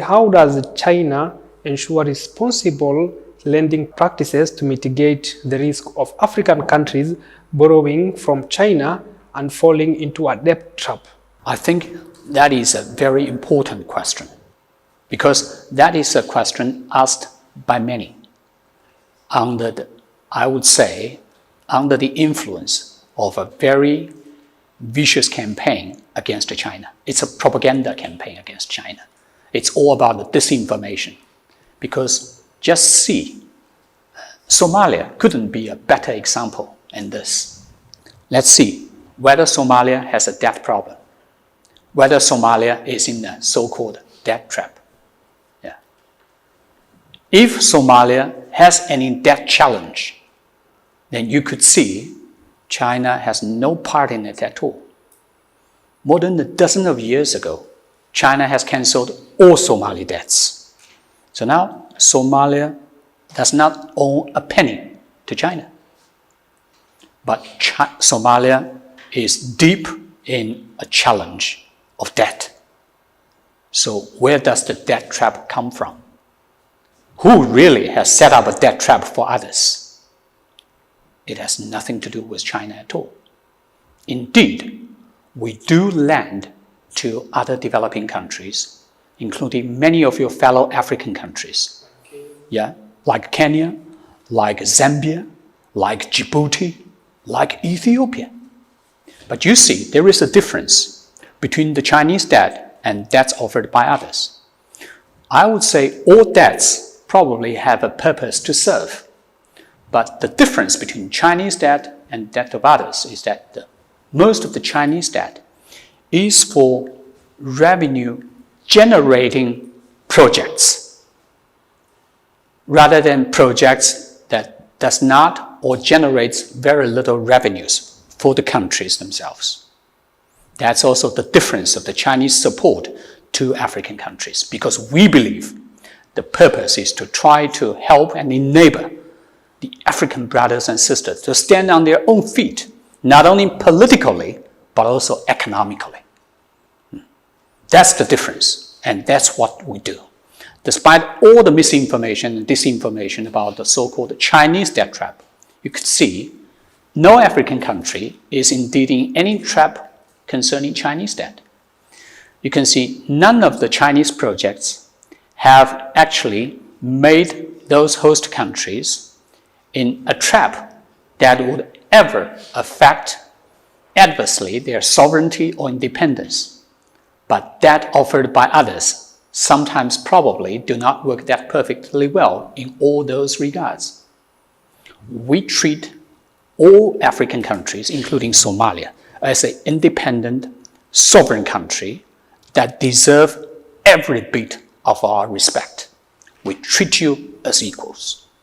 How does China ensure responsible lending practices to mitigate the risk of African countries borrowing from China and falling into a debt trap? I think that is a very important question, because that is a question asked by many I would say, under the influence of a very vicious campaign against China. It's a propaganda campaign against China. It's all about the disinformation. Because just see, Somalia couldn't be a better example in this. Let's see whether Somalia has a debt problem, whether Somalia is in a so-called debt trap. Yeah. If Somalia has any debt challenge, then you could see China has no part in it at all. More than a dozen of years ago, China has cancelled all Somali debts. So now Somalia does not owe a penny to China. But Somalia is deep in a challenge of debt. So where does the debt trap come from? Who really has set up a debt trap for others? It has nothing to do with China at all. Indeed, we do lend to other developing countries, including many of your fellow African countries, like Kenya, like Zambia, like Djibouti, like Ethiopia. But you see, there is a difference between the Chinese debt and debts offered by others. I would say all debts probably have a purpose to serve. But the difference between Chinese debt and debt of others is that most of the Chinese debt is for revenue-generating projects, rather than projects that does not or generates very little revenues for the countries themselves. That's also the difference of the Chinese support to African countries, because we believe the purpose is to try to help and enable the African brothers and sisters to stand on their own feet, not only politically, but also economically. That's the difference, and that's what we do. Despite all the misinformation and disinformation about the so-called Chinese debt trap, you could see no African country is indeed in any trap concerning Chinese debt. You can see none of the Chinese projects have actually made those host countries in a trap that would ever affect adversely their sovereignty or independence. But debt offered by others sometimes probably do not work that perfectly well in all those regards. We treat all African countries, including Somalia, as an independent, sovereign country that deserve every bit of our respect. We treat you as equals.